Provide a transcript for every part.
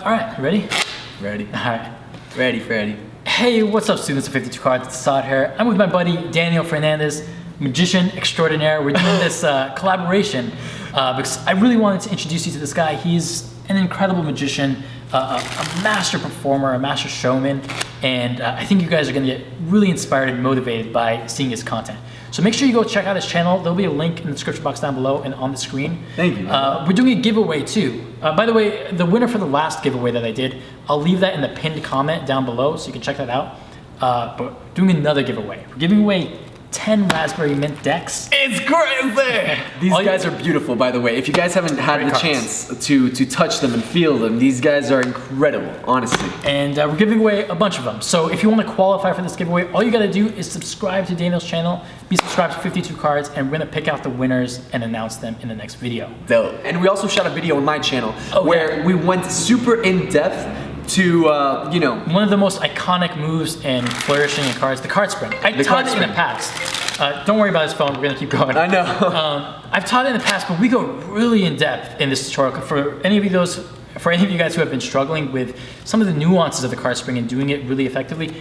All right, ready? Ready. All right. Ready, Freddy. Hey, what's up, students of 52 Cards? It's Saad here. I'm with my buddy Daniel Fernandez, magician extraordinaire. We're doing this collaboration because I really wanted to introduce you to this guy. He's an incredible magician, a master performer, a master showman, and I think you guys are going to get really inspired and motivated by seeing his content. So make sure you go check out his channel. There'll be a link in the description box down below and on the screen. Thank you. We're doing a giveaway too. By the way, the winner for the last giveaway that I did, I'll leave that in the pinned comment down below so you can check that out. But doing another giveaway. We're giving away 10 Raspberry Mint decks. It's crazy! These guys are beautiful, by the way. If you guys haven't had the chance to touch them and feel them, these guys are incredible, honestly. And we're giving away a bunch of them. So if you want to qualify for this giveaway, all you gotta do is subscribe to Daniel's channel, be subscribed to 52 Cards, and we're gonna pick out the winners and announce them in the next video. Dope. And we also shot a video on my channel where we went super in-depth to, you know, one of the most iconic moves in flourishing in cards, the card spring. I taught it in the past. Don't worry about his phone, we're gonna keep going. I know. I've taught it in the past, but we go really in depth in this tutorial. For any of you guys who have been struggling with some of the nuances of the card spring and doing it really effectively,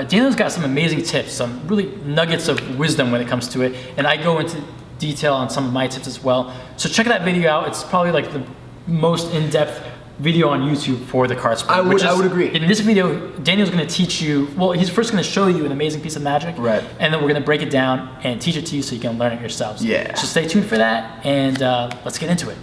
Daniel's got some amazing tips, some really nuggets of wisdom when it comes to it, and I go into detail on some of my tips as well. So check that video out. It's probably like the most in-depth video on YouTube for the card spring. I would agree. In this video, Daniel's gonna teach you, well, he's first gonna show you an amazing piece of magic. Right. And then we're gonna break it down and teach it to you so you can learn it yourselves. Yeah. So stay tuned for that, and let's get into it.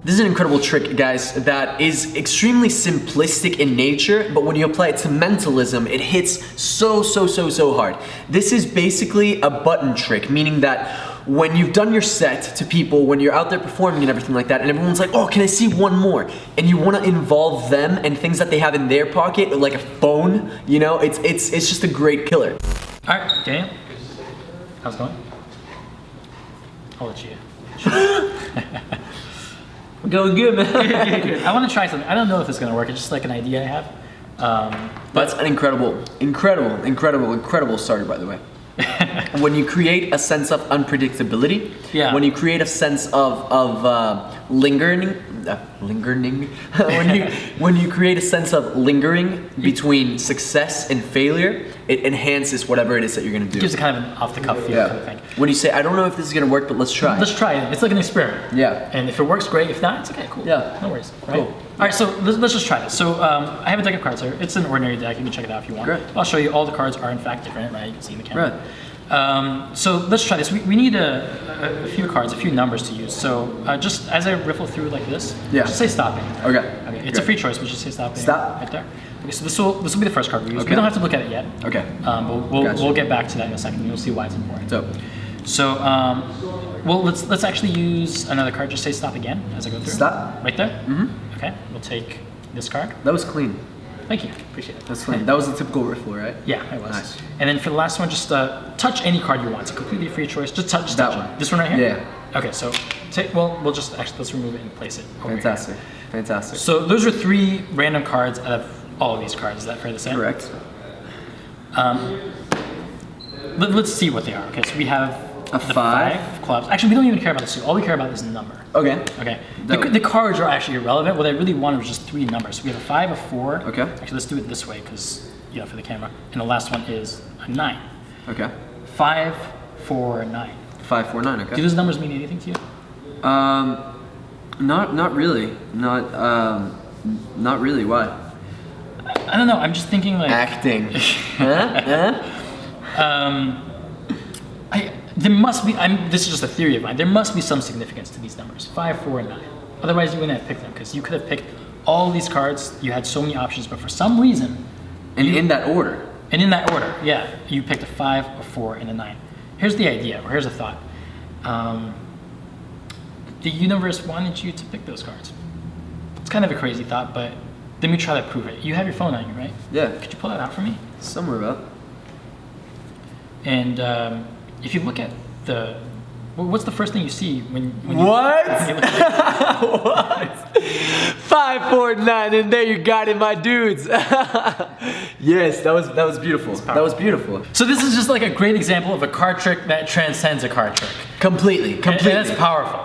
This is an incredible trick, guys, that is extremely simplistic in nature, but when you apply it to mentalism, it hits so hard. This is basically a button trick, meaning that when you've done your set to people, when you're out there performing and everything like that, and everyone's like, oh, can I see one more? And you wanna involve them and things that they have in their pocket, like a phone, you know, it's just a great killer. All right, Daniel, how's it going? I'll let you. Going good, man. Good. I want to try something. I don't know if it's going to work. It's just like an idea I have. That's an incredible starter, by the way. When you create a sense of unpredictability, when you create a sense of lingering, when you create a sense of lingering between success and failure, it enhances whatever it is that you're gonna do. It gives it kind of an off-the-cuff feel kind of thing. When you say, I don't know if this is gonna work, but let's try. Let's try it. It's like an experiment. Yeah. And if it works, great. If not, it's okay, cool. Yeah. No worries, right? Cool. All right, so let's just try this. So I have a deck of cards here. It's an ordinary deck. You can check it out if you want. Great. I'll show you all the cards are in fact different, right? You can see in the camera. Right. So let's try this. We need a few cards, a few numbers to use. So just as I riffle through like this, just say stopping. Okay. It's a free choice, but just say stopping. Stop. Right there. Okay, so this will be the first card we use. We don't have to look at it yet. Okay. We'll get back to that in a second. You'll see why it's important. Dope. So well, let's actually use another card. Just say stop again as I go through. Stop. Right there. Mm-hmm. Okay. We'll take this card. That was clean. Thank you. Appreciate it. That's fine. That was a typical riffle, right? Yeah, it was. Nice. And then for the last one, just touch any card you want. It's a completely free choice. Just touch that it. one. This one right here? Yeah. Okay, so we'll just actually, let's remove it and place it over Fantastic. here. Fantastic. So those are 3 random cards out of all of these cards. Is that fair to say? Correct. Let's see what they are. Okay, so we have a 5 of clubs. Actually, we don't even care about this. All we care about is the number. Okay. Okay. The cards are actually irrelevant. What I really wanted was just 3 numbers. So we have a 5, a 4. Okay. Actually, let's do it this way because, for the camera. And the last one is a 9. Okay. 5, 4, 9. 5, 4, 9. Okay. Do those numbers mean anything to you? Not really. Not really. Why? I don't know. I'm just thinking like acting. There must be. This is just a theory of mine. There must be some significance to these numbers. 5, 4, and 9. Otherwise, you wouldn't have picked them because you could have picked all these cards. You had so many options, but for some reason, in that order. And in that order, yeah, you picked a 5, a 4, and a 9. Here's the idea, or here's a thought. The universe wanted you to pick those cards. It's kind of a crazy thought, but let me try to prove it. You have your phone on you, right? Yeah. Could you pull that out for me? Somewhere about. And if you look at the What's the first thing you see when What? when you look at it? What? 5, 4, 9, and there you got it, my dudes. Yes, that was beautiful. That was beautiful. So this is just like a great example of a card trick that transcends a card trick. Completely. And that's powerful.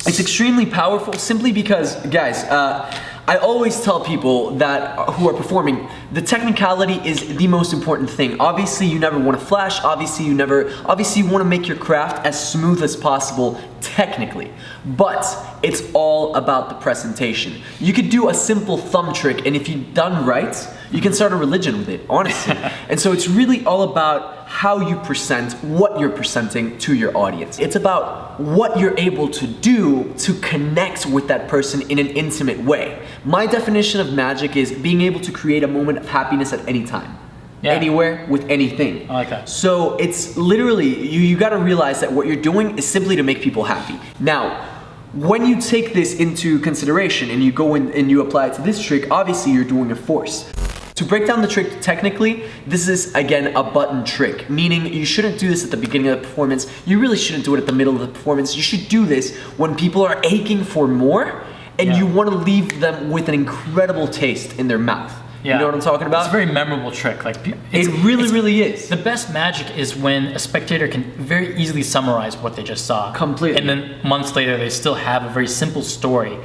It's extremely powerful simply because, guys, I always tell people that who are performing, the technicality is the most important thing. Obviously, you never want to flash. Obviously, you want to make your craft as smooth as possible technically. But it's all about the presentation. You could do a simple thumb trick, and if you've done right, you can start a religion with it, honestly. And so it's really all about how you present, what you're presenting to your audience. It's about what you're able to do to connect with that person in an intimate way. My definition of magic is being able to create a moment of happiness at any time. Yeah. Anywhere with anything. I like that. So it's literally, you gotta realize that what you're doing is simply to make people happy. Now, when you take this into consideration and you go in and you apply it to this trick, obviously you're doing a force. To break down the trick technically, this is again a button trick, meaning you shouldn't do this at the beginning of the performance. You really shouldn't do it at the middle of the performance. You should do this when people are aching for more and you want to leave them with an incredible taste in their mouth. Yeah. You know what I'm talking about? It's a very memorable trick. Like it really is. The best magic is when a spectator can very easily summarize what they just saw. Completely. And then months later, they still have a very simple story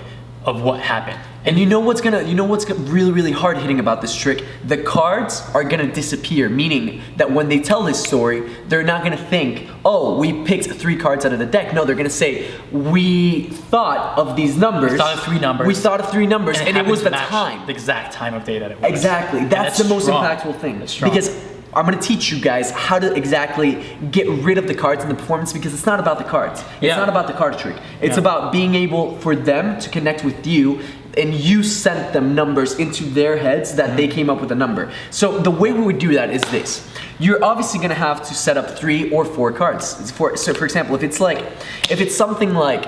of what happened. And you know what's really hard hitting about this trick? The cards are gonna disappear, meaning that when they tell this story, they're not gonna think, oh, we picked 3 cards out of the deck. No, they're gonna say, we thought of these numbers. We thought of 3 numbers. We thought of 3 numbers, and it was the time. The exact time of day that it was. Exactly, that's the most impactful thing. Because I'm gonna teach you guys how to exactly get rid of the cards in the performance, because it's not about the cards. It's not about the card trick. It's about being able for them to connect with you, and you sent them numbers into their heads that they came up with a number. So the way we would do that is this. You're obviously gonna have to set up 3 or 4 cards. So for example, if it's something like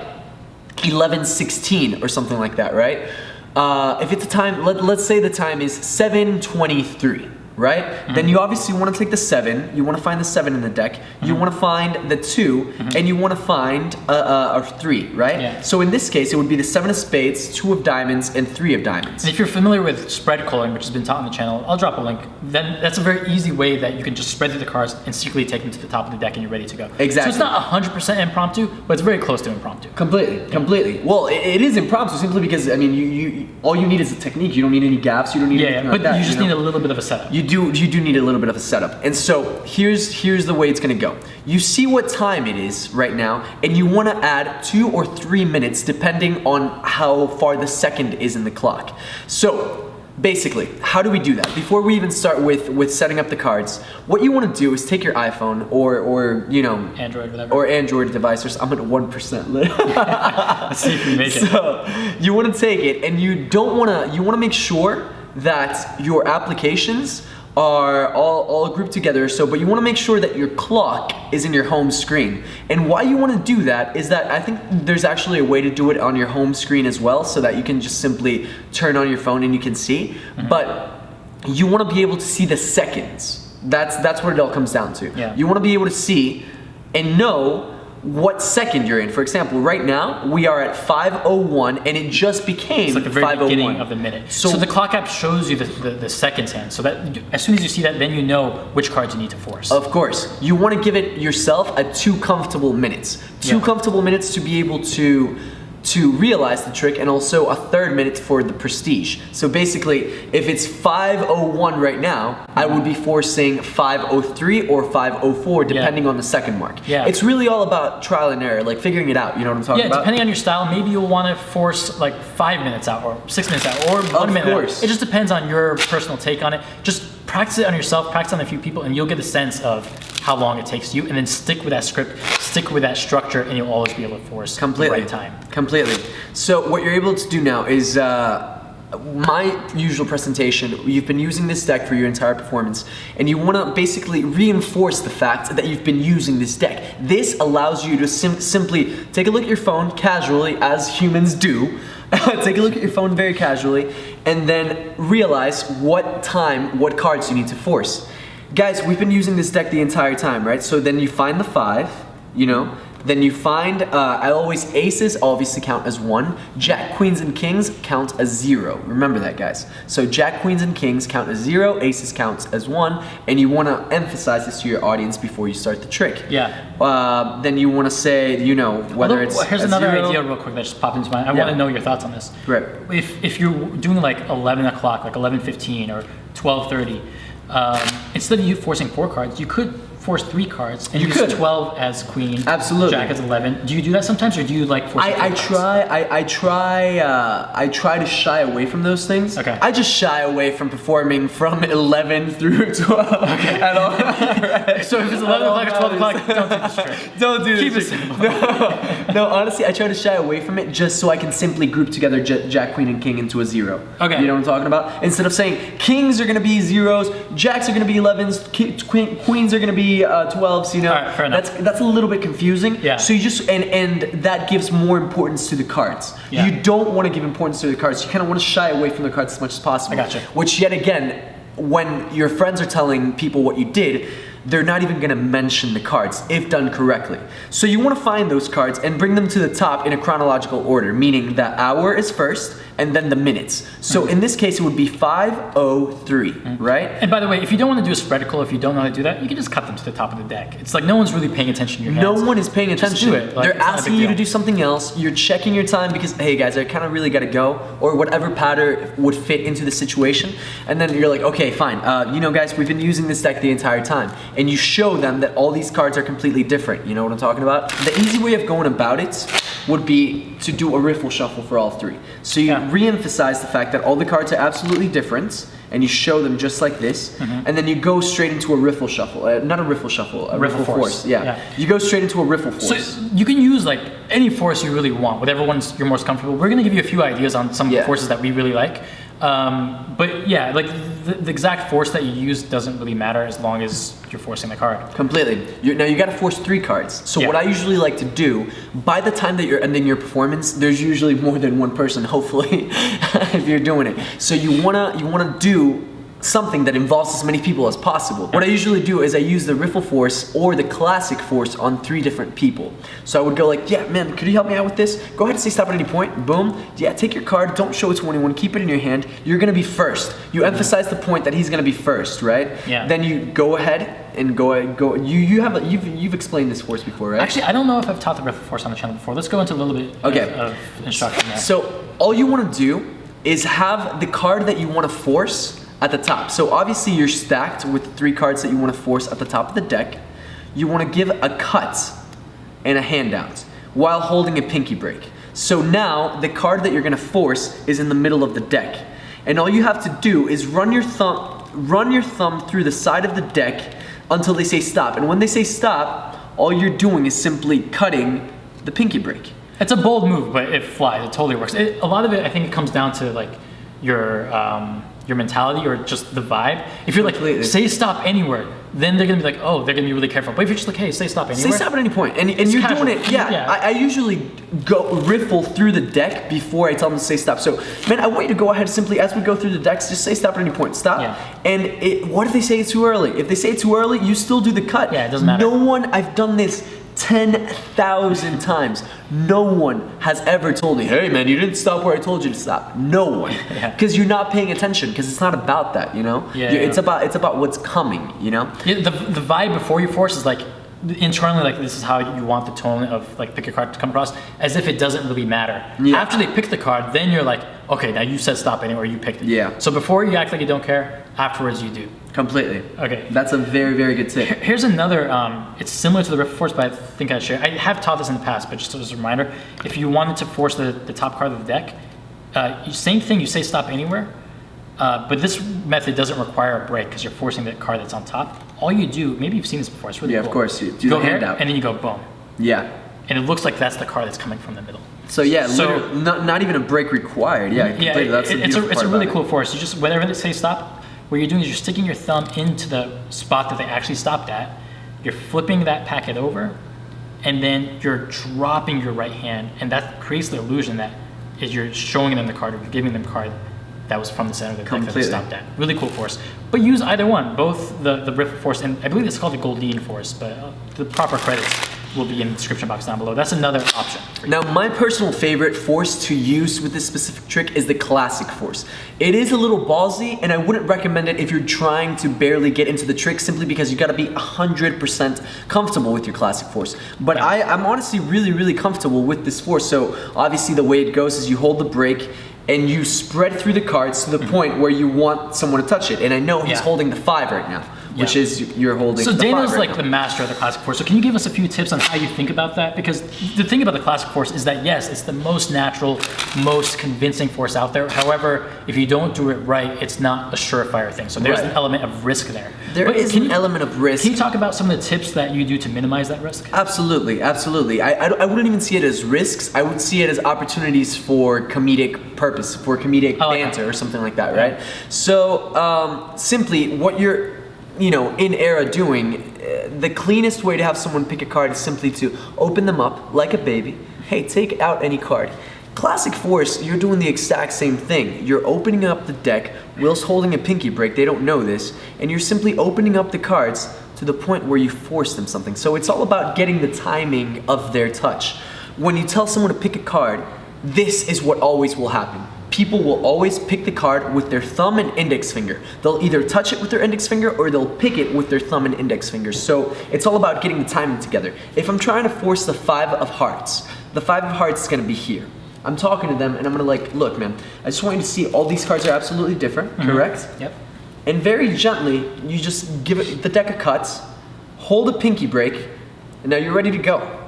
11:16 or something like that, right? If it's a time, let's say the time is 7:23. Right? Then you obviously want to take the 7, you want to find the 7 in the deck, you want to find the 2, and you want to find a 3, right? Yeah. So in this case, it would be the 7 of spades, 2 of diamonds, and 3 of diamonds. And if you're familiar with spread calling, which has been taught on the channel, I'll drop a link, then that's a very easy way that you can just spread through the cards and secretly take them to the top of the deck and you're ready to go. Exactly. So it's not 100% impromptu, but it's very close to impromptu. Completely. Well, it is impromptu simply because, I mean, you all you need is a technique. You don't need any gaps, you don't need anything like that. But you just need a little bit of a setup. You do need a little bit of a setup. And so here's the way it's gonna go. You see what time it is right now, and you wanna add 2 or 3 minutes depending on how far the second is in the clock. So basically, how do we do that? Before we even start with setting up the cards, what you wanna do is take your iPhone or you know, Android, whatever. or Android device, or I'm at 1%. Let's see if we make it. So you wanna take it, and you wanna make sure that your applications are all grouped together. So, but you want to make sure that your clock is in your home screen. And why you want to do that is that I think there's actually a way to do it on your home screen as well, so that you can just simply turn on your phone and you can see. But you want to be able to see the seconds. That's what it all comes down to. Yeah. You want to be able to see and know what second you're in. For example, right now we are at 5:01, and it just became 5:01. It's like the very beginning of the minute. So the clock app shows you the seconds hand, so that as soon as you see that, then you know which cards you need to force. Of course, you want to give it yourself a 2 comfortable minutes. 2 comfortable minutes to be able to realize the trick, and also a 3rd minute for the prestige. So basically, if it's 5:01 right now, I would be forcing 5:03 or 5:04 depending on the second mark. Yeah. It's really all about trial and error, like figuring it out, you know what I'm talking about? Yeah, depending on your style, maybe you'll want to force like 5 minutes out, or 6 minutes out, or 1 minute out. It just depends on your personal take on it. Just practice it on yourself, practice on a few people, and you'll get a sense of how long it takes you, and then stick with that script, stick with that structure, and you'll always be able to force the right time. Completely. So what you're able to do now is my usual presentation. You've been using this deck for your entire performance, and you want to basically reinforce the fact that you've been using this deck. This allows you to simply take a look at your phone casually, as humans do. Take a look at your phone very casually, and then realize what cards you need to force. Guys, we've been using this deck the entire time, right? So then you find the 5, you know, then you find, I always, aces obviously count as 1, jack, queens, and kings count as 0. Remember that, guys. So jack, queens, and kings count as 0, aces counts as 1, and you want to emphasize this to your audience before you start the trick. Yeah. Then you want to say, you know, whether it's here's another idea real quick that just popped into mind. I want to know your thoughts on this. Right. If you're doing like 11 o'clock, like 11:15 or 12:30, instead of you forcing 4 cards, you could force 3 cards and use 12 as queen. Absolutely. Jack as 11. Do you do that sometimes, or do you like force? I try to shy away from those things. Okay. I just shy away from performing from 11 through 12. Okay. At all. Right. So if it's 11 o'clock or 12 o'clock, don't do this trick. Don't do this. Keep it simple. No, honestly, I try to shy away from it just so I can simply group together jack, queen, and king into a 0. Okay. You know what I'm talking about? Instead of saying kings are gonna be 0s, jacks are gonna be 11s, queens are gonna be 12s. You know, all right, fair enough. That's a little bit confusing. Yeah. So you just and that gives more importance to the cards. Yeah. You don't want to give importance to the cards. You kind of want to shy away from the cards as much as possible. I gotcha. Which yet again, when your friends are telling people what you did, they're not even going to mention the cards if done correctly. So you want to find those cards and bring them to the top in a chronological order, meaning the hour is first and then the minutes. So in this case, it would be 5:03, right? And by the way, if you don't want to do a spreadicle, if you don't know how to do that, you can just cut them to the top of the deck. It's like no one's really paying attention to your hands. No one is paying attention. Just do it. Like, they're asking you to do something else. You're checking your time because, hey guys, I kind of really got to go, or whatever pattern would fit into the situation. And then you're like, okay, fine. You know, guys, we've been using this deck the entire time. And you show them that all these cards are completely different. You know what I'm talking about? The easy way of going about it would be to do a riffle shuffle for all 3. So you re-emphasize the fact that all the cards are absolutely different, and you show them just like this, and then you go straight into a riffle shuffle. Not a riffle shuffle, a riffle force. Yeah. You go straight into a riffle force. So you can use like any force you really want, whatever ones you're most comfortable. We're gonna give you a few ideas on some forces that we really like. But yeah, like the exact force that you use doesn't really matter as long as you're forcing the card. Completely. Now you gotta force 3 cards. So what I usually like to do, by the time that you're ending your performance, there's usually more than one person, hopefully, if you're doing it. So you wanna do something that involves as many people as possible. What I usually do is I use the Riffle Force or the Classic Force on 3 different people. So I would go like, yeah, man, could you help me out with this? Go ahead and say stop at any point. Boom. Yeah, take your card. Don't show it to anyone. Keep it in your hand. You're gonna be first. You emphasize the point that he's gonna be first, right? Yeah. Then you go ahead and go. You've explained this force before, right? Actually, I don't know if I've taught the Riffle Force on the channel before. Let's go into a little bit of instruction there. So all you want to do is have the card that you want to force at the top. So obviously you're stacked with 3 cards that you want to force at the top of the deck. You want to give a cut and a handout while holding a pinky break. So now the card that you're going to force is in the middle of the deck. And all you have to do is run your thumb through the side of the deck until they say stop. And when they say stop, all you're doing is simply cutting the pinky break. It's a bold move, but it flies. It totally works. A lot of it, I think, it comes down to like your mentality or just the vibe. If you're like, say stop anywhere, then they're gonna be like, oh, they're gonna be really careful. But if you're just like, hey, say stop anywhere. Say stop at any point. And you're casual. Doing it, I usually go riffle through the deck before I tell them to say stop. So, man, I want you to go ahead simply as we go through the decks, just say stop at any point, stop. Yeah. And what if they say it's too early? If they say it's too early, you still do the cut. Yeah, it doesn't matter. I've done this 10,000 times. No one has ever told me, hey man, you didn't stop where I told you to stop. No one. Because you're not paying attention, because it's not about that, you know? It's about what's coming, you know? Yeah, the vibe before you force is like, internally, like this is how you want the tone of like pick a card to come across, as if it doesn't really matter. After they pick the card, then you're like, okay, now you said stop anywhere, you picked it. So before you act like you don't care, afterwards you do. Completely. Okay. That's a very, very good tip. Here's another, it's similar to the Riffle Force, but I think I have taught this in the past, but just as a reminder, if you wanted to force the top card of the deck, same thing, you say stop anywhere, but this method doesn't require a break because you're forcing the card that's on top. All you do, maybe you've seen this before, it's really cool. Yeah, of course. You do go the here, handout. and then you go boom. Yeah. And it looks like that's the card that's coming from the middle. So yeah, not even a break required. Yeah, completely. It's a really cool force. You just, whenever they say stop, what you're doing is you're sticking your thumb into the spot that they actually stopped at, you're flipping that packet over, and then you're dropping your right hand, and that creates the illusion that is you're showing them the card, or you're giving them the card that was from the center of the deck that they stopped at. Really cool force. But use either one, both the Riffle Force, and I believe it's called the Goldine Force, but the proper credits will be in the description box down below. That's another option. Now, my personal favorite force to use with this specific trick is the classic force. It is a little ballsy, and I wouldn't recommend it if you're trying to barely get into the trick, simply because you gotta be 100% comfortable with your classic force. But I'm honestly really, really comfortable with this force. So obviously the way it goes is you hold the break, and you spread through the cards to the point where you want someone to touch it. And I know he's holding the 5 right now, which is you're holding the 5 Daniel's right like now. the master of the classic force. So can you give us a few tips on how you think about that? Because the thing about the classic force is that, yes, it's the most natural, most convincing force out there. However, if you don't do it right, it's not a surefire thing. So there's an element of risk there. There is an element of risk. Can you talk about some of the tips that you do to minimize that risk? Absolutely, absolutely. I wouldn't even see it as risks. I would see it as opportunities for comedic purpose, for comedic banter or something like that, right? So simply what you're in era doing, the cleanest way to have someone pick a card is simply to open them up like a baby. Hey, take out any card. Classic force, you're doing the exact same thing. You're opening up the deck whilst holding a pinky break. They don't know this, and you're simply opening up the cards to the point where you force them something. So it's all about getting the timing of their touch. When you tell someone to pick a card, this is what always will happen. People will always pick the card with their thumb and index finger. They'll either touch it with their index finger or they'll pick it with their thumb and index fingers. So it's all about getting the timing together. If I'm trying to force the 5 of hearts, the 5 of hearts is gonna be here. I'm talking to them and I'm gonna like, look man, I just want you to see all these cards are absolutely different, correct? Yep. And very gently, you just give it the deck of cuts, hold a pinky break, and now you're ready to go.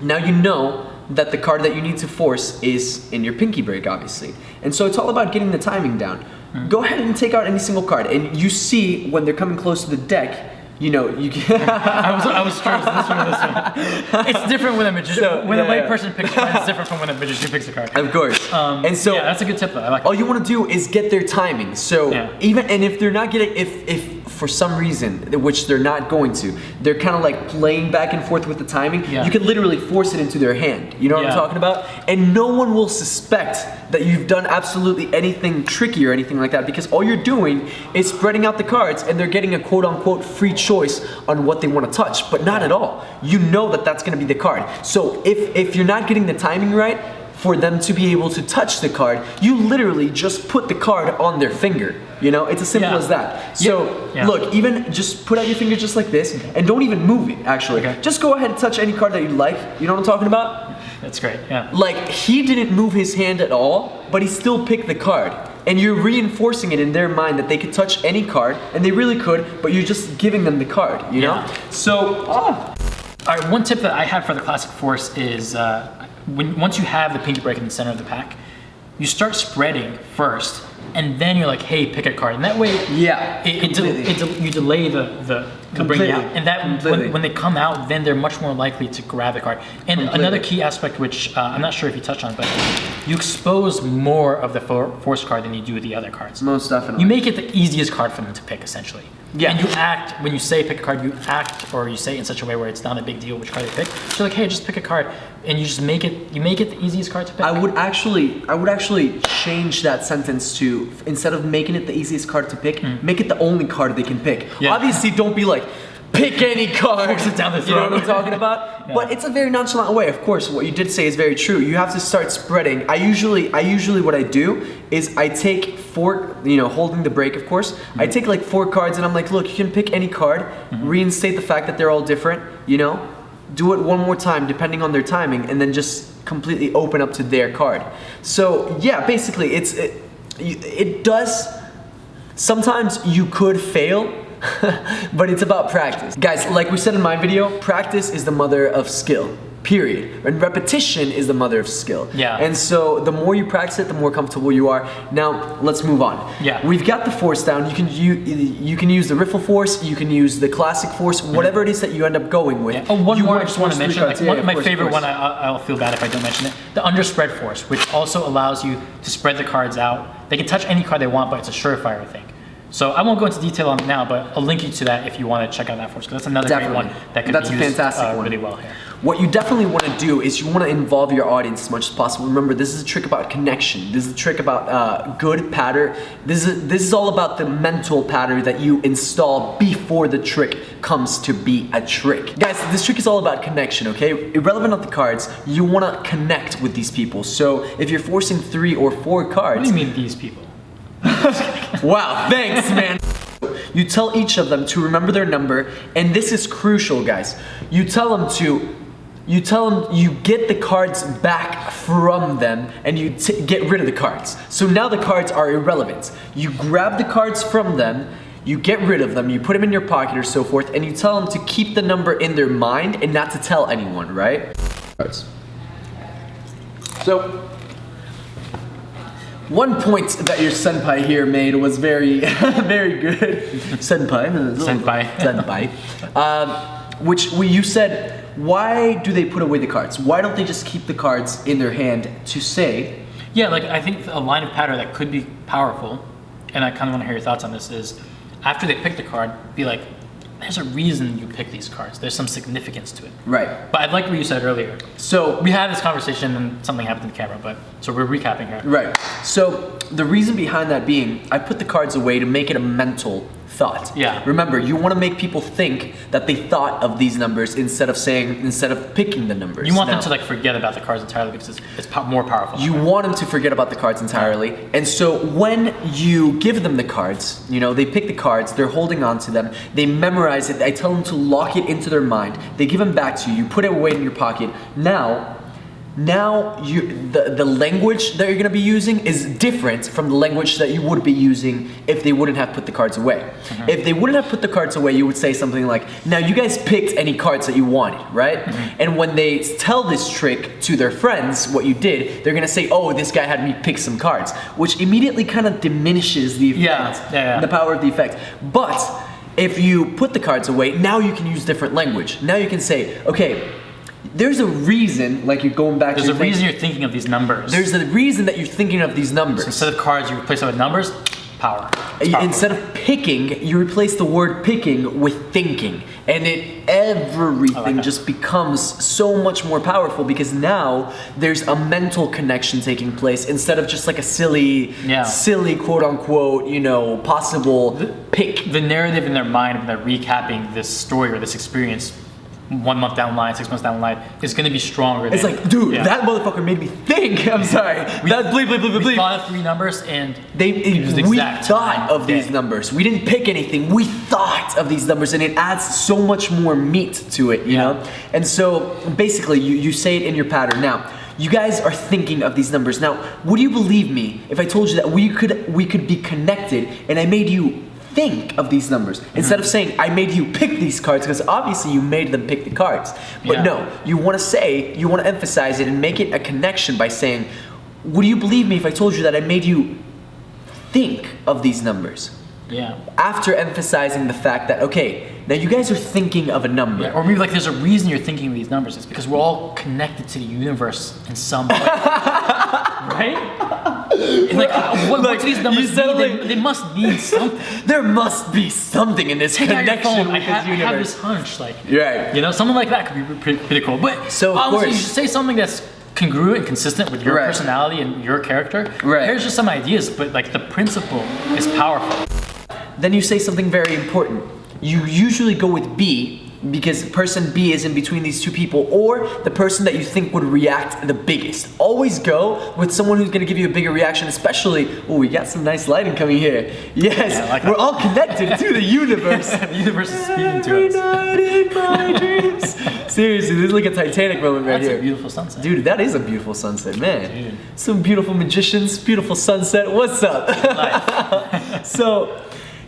Now you know that the card that you need to force is in your pinky break, obviously. And so it's all about getting the timing down. Go ahead and take out any single card, and you see when they're coming close to the deck, you I was curious this one or this one. It's different when a magician, when a lay person picks a card, it's different from when a magician picks a card. Of course. And so that's a good tip though. I like all you want to do is get their timing. So even, and if they're not getting, if for some reason, which they're not going to, they're kind of like playing back and forth with the timing, you can literally force it into their hand. You know what I'm talking about? And no one will suspect that you've done absolutely anything tricky or anything like that, because all you're doing is spreading out the cards and they're getting a quote unquote free choice on what they want to touch, but not at all. You know that that's going to be the card. So if you're not getting the timing right for them to be able to touch the card, you literally just put the card on their finger. You know, it's as simple as that. So look, even just put out your finger just like this, and don't even move it, actually. Just go ahead and touch any card that you like. You know what I'm talking about? That's great, yeah. Like, he didn't move his hand at all, but he still picked the card. And you're reinforcing it in their mind that they could touch any card, and they really could, but you're just giving them the card, you know? So, all right, one tip that I have for the classic force is once you have the pinky break in the center of the pack, you start spreading first, and then you're like, hey, pick a card. And that way, you delay the bringing out. And that when they come out, then they're much more likely to grab the card. And another key aspect, which I'm not sure if you touched on, but you expose more of the force card than you do the other cards. Most definitely. You make it the easiest card for them to pick, essentially. Yeah. And you act, when you say pick a card, you act or you say it in such a way where it's not a big deal which card they pick. So like, hey, just pick a card, and you just make it the easiest card to pick. I would actually change that sentence to, instead of making it the easiest card to pick, make it the only card they can pick. Obviously, don't be like, pick any card. Force it down the throat. You know what I'm talking about? But it's a very nonchalant way. Of course, what you did say is very true. You have to start spreading. I usually what I do is I take 4, holding the break, of course. I take like 4 cards and I'm like, look, you can pick any card. Reinstate the fact that they're all different. Do it one more time depending on their timing, and then just completely open up to their card. So yeah, basically, it does. Sometimes you could fail. But it's about practice. Guys, like we said in my video, practice is the mother of skill, period. And repetition is the mother of skill. Yeah. And so the more you practice it, the more comfortable you are. Now, let's move on. Yeah. We've got the force down. You can use the Riffle Force, you can use the classic force, whatever it is that you end up going with. Oh, one more I just want to mention. Like my favorite one, I'll feel bad if I don't mention it. The underspread force, which also allows you to spread the cards out. They can touch any card they want, but it's a surefire thing. So I won't go into detail on it now, but I'll link you to that if you want to check out that force, because that's another great one that could be used really well here. What you definitely want to do is you want to involve your audience as much as possible. Remember, this is a trick about connection. This is a trick about good pattern. This is all about the mental pattern that you install before the trick comes to be a trick. Guys, this trick is all about connection, okay? Irrelevant of the cards, you want to connect with these people. So if you're forcing 3 or 4 cards... What do you mean these people? Wow, thanks, man. You tell each of them to remember their number, and this is crucial, guys. You tell them you get the cards back from them, and you get rid of the cards. So now the cards are irrelevant. You grab the cards from them, you get rid of them, you put them in your pocket or so forth, and you tell them to keep the number in their mind and not to tell anyone, right? Cards. So, one point that your senpai here made was very, very good. Senpai. Which you said, why do they put away the cards? Why don't they just keep the cards in their hand to say? Yeah, like I think a line of pattern that could be powerful, and I kind of want to hear your thoughts on this, is after they pick the card, be like, there's a reason you pick these cards. There's some significance to it. Right. But I like what you said earlier. So we had this conversation and something happened to the camera, but so we're recapping here. Right. So the reason behind that being, I put the cards away to make it a mental thought. Yeah. Remember, you want to make people think that they thought of these numbers instead of picking the numbers. You want them to like forget about the cards entirely because it's more powerful. You want them to forget about the cards entirely. And so when you give them the cards, you know, they pick the cards, they're holding on to them, they memorize it, I tell them to lock it into their mind, they give them back to you, you put it away in your pocket. Now the language that you're gonna be using is different from the language that you would be using if they wouldn't have put the cards away. Mm-hmm. If they wouldn't have put the cards away, you would say something like, now you guys picked any cards that you wanted, right? Mm-hmm. And when they tell this trick to their friends, what you did, they're gonna say, oh, this guy had me pick some cards, which immediately kind of diminishes the effect, the power of the effect. But if you put the cards away, now you can use different language. Now you can say, okay, there's a reason, like you're going back There's a reason you're thinking of these numbers. There's a reason that you're thinking of these numbers. So instead of cards, you replace them with numbers, power. Instead of picking, you replace the word picking with thinking. And everything just becomes so much more powerful because now there's a mental connection taking place instead of just like a silly quote unquote, you know, possible pick. The narrative in their mind when they're recapping this story or this experience 1 month down the line, 6 months down the line, is going to be stronger. It's like, dude, that motherfucker made me think. I'm sorry. We thought of 3 numbers and we thought of these numbers. We didn't pick anything. We thought of these numbers, and it adds so much more meat to it, you know? And so basically, you say it in your pattern. Now, you guys are thinking of these numbers. Now, would you believe me if I told you that we could be connected and I made you think of these numbers instead of saying I made you pick these cards, because obviously you made them pick the cards, but no, you want to emphasize it and make it a connection by saying, would you believe me if I told you that I made you think of these numbers? After emphasizing the fact that, okay, now you guys are thinking of a number. Or maybe like there's a reason you're thinking of these numbers. It's because we're all connected to the universe in some way. Right? Like, what these numbers mean? They must mean something. There must be something in this connection with this universe. I have this hunch, like, right. You know, something like that could be pretty cool. But so honestly, you should say something that's congruent and consistent with your personality and your character. Right. Here's just some ideas, but like the principle is powerful. Then you say something very important. You usually go with B because person B is in between these two people, or the person that you think would react the biggest. Always go with someone who's gonna give you a bigger reaction, especially, oh, we got some nice lighting coming here. Yes, we're all connected to the universe. The universe is speaking to us. Night in my dreams. Seriously, this is like a Titanic moment right here. That's a beautiful sunset. Dude, that is a beautiful sunset, man. Dude. Some beautiful magicians, beautiful sunset. What's up? So,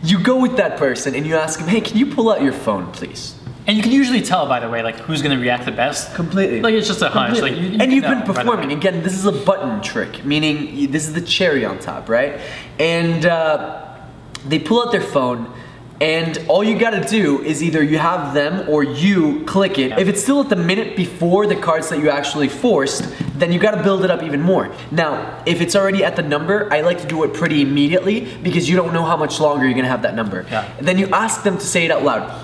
you go with that person and you ask him, hey, can you pull out your phone, please? And you can usually tell, by the way, like who's gonna react the best. Completely. Like it's just a hunch. Like you've been performing. Again, this is a button trick, meaning this is the cherry on top, right? And they pull out their phone, And all you gotta do is either you have them or you click it. If it's still at the minute before the cards that you actually forced, then you gotta build it up even more. Now, if it's already at the number, I like to do it pretty immediately because you don't know how much longer you're gonna have that number. And then you ask them to say it out loud.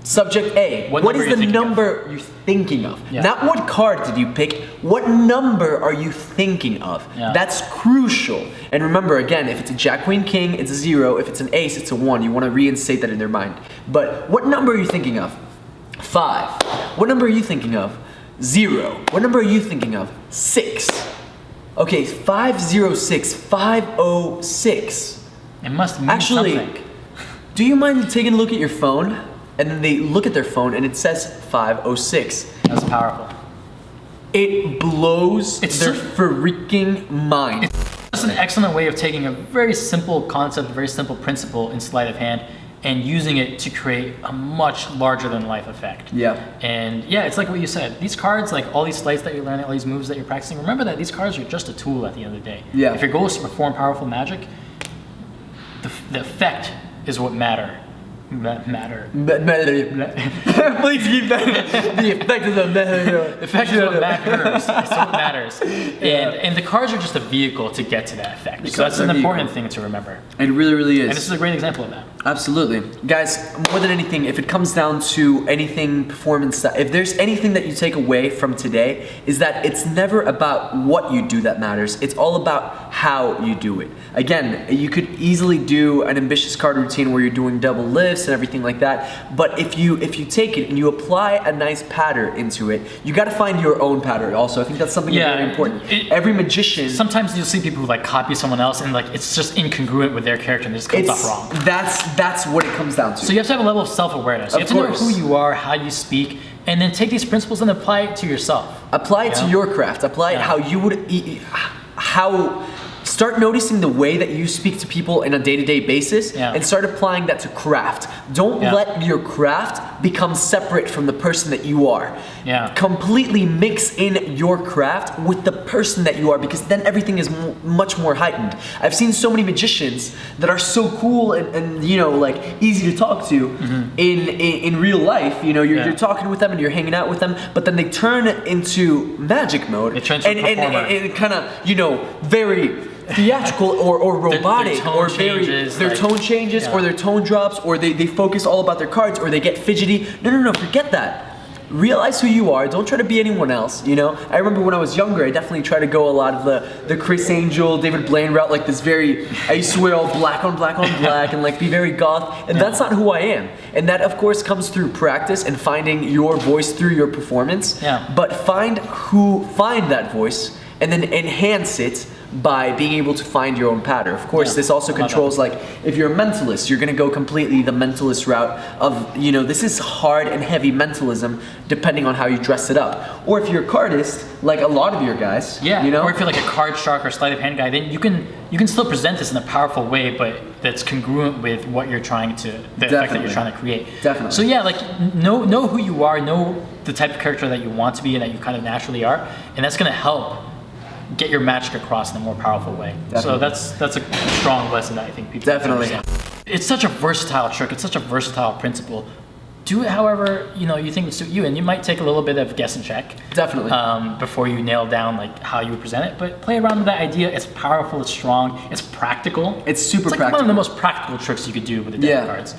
Subject A, what is the number you're thinking of? Not what card did you pick, what number are you thinking of? That's crucial. And remember, again, if it's a Jack, Queen, King, it's a 0. If it's an ace, it's a 1. You want to reinstate that in their mind. But what number are you thinking of? 5. What number are you thinking of? 0. What number are you thinking of? 6. Okay, 506, 506. It must mean something. Do you mind taking a look at your phone? And then they look at their phone and it says 506. That's powerful. It blows their freaking mind. It's an excellent way of taking a very simple concept, a very simple principle in sleight of hand and using it to create a much larger than life effect. And yeah, it's like what you said. These cards, like all these sleights that you're learning, all these moves that you're practicing, remember that these cards are just a tool at the end of the day. If your goal is to perform powerful magic, the effect is what matter. Please keep that. The effect of the matter. The effect is what matters. It's what matters. And the cards are just a vehicle to get to that effect. So that's an important thing to remember. It really, really is. And this is a great example of that. Absolutely. Guys, more than anything, if it comes down to anything performance, if there's anything that you take away from today, is that it's never about what you do that matters. It's all about how you do it. Again, you could easily do an ambitious card routine where you're doing double lifts and everything like that, but if you take it and you apply a nice pattern into it, you got to find your own pattern also. I think that's something very important. Every magician... Sometimes you'll see people who like copy someone else and like it's just incongruent with their character and it just comes off wrong. That's what it comes down to. So you have to have a level of self-awareness. You have to know who you are, how you speak, and then take these principles and apply it to yourself. Apply it to your craft. Apply it how you would... Start noticing the way that you speak to people on a day-to-day basis and start applying that to craft. Don't let your craft become separate from the person that you are. Completely mix in your craft with the person that you are, because then everything is much more heightened. I've seen so many magicians that are so cool and you know, like easy to talk to in real life. You know, you're talking with them and you're hanging out with them, but then they turn into magic mode and kind of, you know, very theatrical or robotic, or their tone changes or their tone drops, or they focus all about their cards, or they get fidgety. No, forget that. Realize who you are. Don't try to be anyone else, you know? I remember when I was younger, I definitely tried to go a lot of the Chris Angel, David Blaine route, like this very, I used to wear all black on black and like be very goth, and that's not who I am. And that of course comes through practice and finding your voice through your performance, but find that voice and then enhance it by being able to find your own pattern. Of course, this also controls, like, if you're a mentalist, you're gonna go completely the mentalist route of, you know, this is hard and heavy mentalism depending on how you dress it up. Or if you're a cardist, like a lot of your guys, you know? Or if you're like a card shark or sleight of hand guy, then you can still present this in a powerful way, but that's congruent with what you're trying to, the effect that you're trying to create. So yeah, like, know who you are, know the type of character that you want to be and that you kind of naturally are, and that's gonna help get your magic across in a more powerful way. So that's a strong lesson that I think people understand. It's such a versatile trick. It's such a versatile principle. Do it however you think would suit you, and you might take a little bit of guess and check. Before you nail down like how you would present it, but play around with that idea. It's powerful. It's strong. It's practical. It's super like practical. One of the most practical tricks you could do with the deck cards.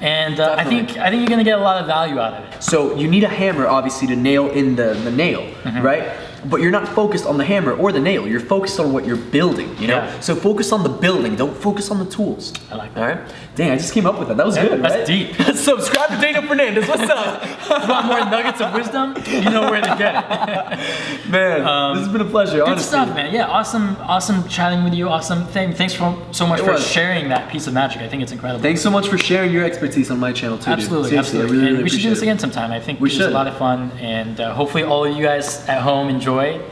And I think you're gonna get a lot of value out of it. So you need a hammer, obviously, to nail in the nail, right? But you're not focused on the hammer or the nail. You're focused on what you're building, you know? So focus on the building. Don't focus on the tools. I like that. All right? Dang, I just came up with that. That was good, That's deep. Subscribe to Daniel Fernandez. What's up? If you want more nuggets of wisdom, you know where to get it. Man, this has been a pleasure, honestly. Good stuff, man. Yeah, awesome chatting with you. Awesome. Thanks so much for sharing that piece of magic. I think it's incredible. Thanks so much for sharing your expertise on my channel, too, Absolutely. dude. Seriously, I really we should do this again sometime. I think it was a lot of fun, and hopefully all of you guys at home enjoyed it.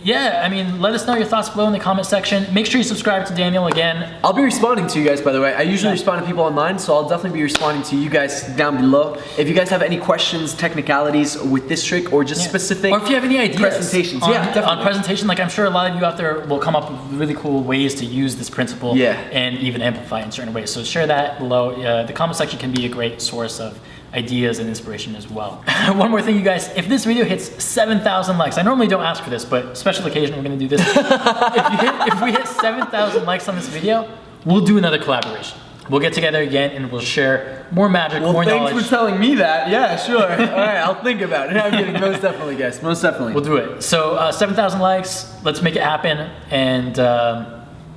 yeah, I mean, let us know your thoughts below in the comment section. Make sure you subscribe to Daniel again. I'll be responding to you guys, by the way. I usually respond to people online, so I'll definitely be responding to you guys down below. If you guys have any questions, technicalities with this trick, or just specific, or if you have any ideas presentations, on presentation, like I'm sure a lot of you out there will come up with really cool ways to use this principle and even amplify in certain ways. So share that below. The comment section can be a great source of ideas and inspiration as well. One more thing, you guys, if this video hits 7,000 likes, I normally don't ask for this, but special occasion, we're gonna do this. if we hit 7,000 likes on this video, we'll do another collaboration. We'll get together again and we'll share more magic, more knowledge. Thanks for telling me that. Yeah, sure. All right, I'll think about it. I'm kidding. Most definitely, guys. Most definitely. We'll do it. So 7,000 likes, let's make it happen. And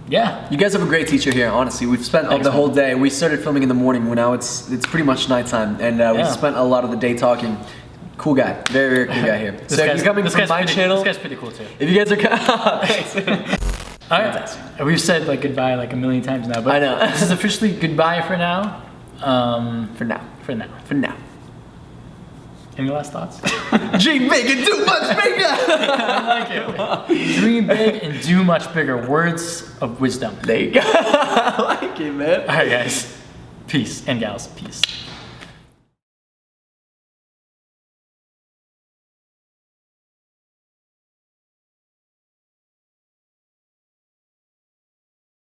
yeah. You guys have a great teacher here, honestly. We've spent the whole day. We started filming in the morning, when now it's pretty much nighttime. And we spent a lot of the day talking. Cool guy. Very, very cool guy here. So if you're coming from my channel. This guy's pretty cool too. If you guys are thanks. All right, we've said like goodbye like a million times now, but I know. This is officially goodbye for now. For now. For now. For now. Any last thoughts? Dream big and do much bigger. I like it. Dream big and do much bigger. Words of wisdom. There you go. I like it, man. All right, guys. Peace and gals. Peace.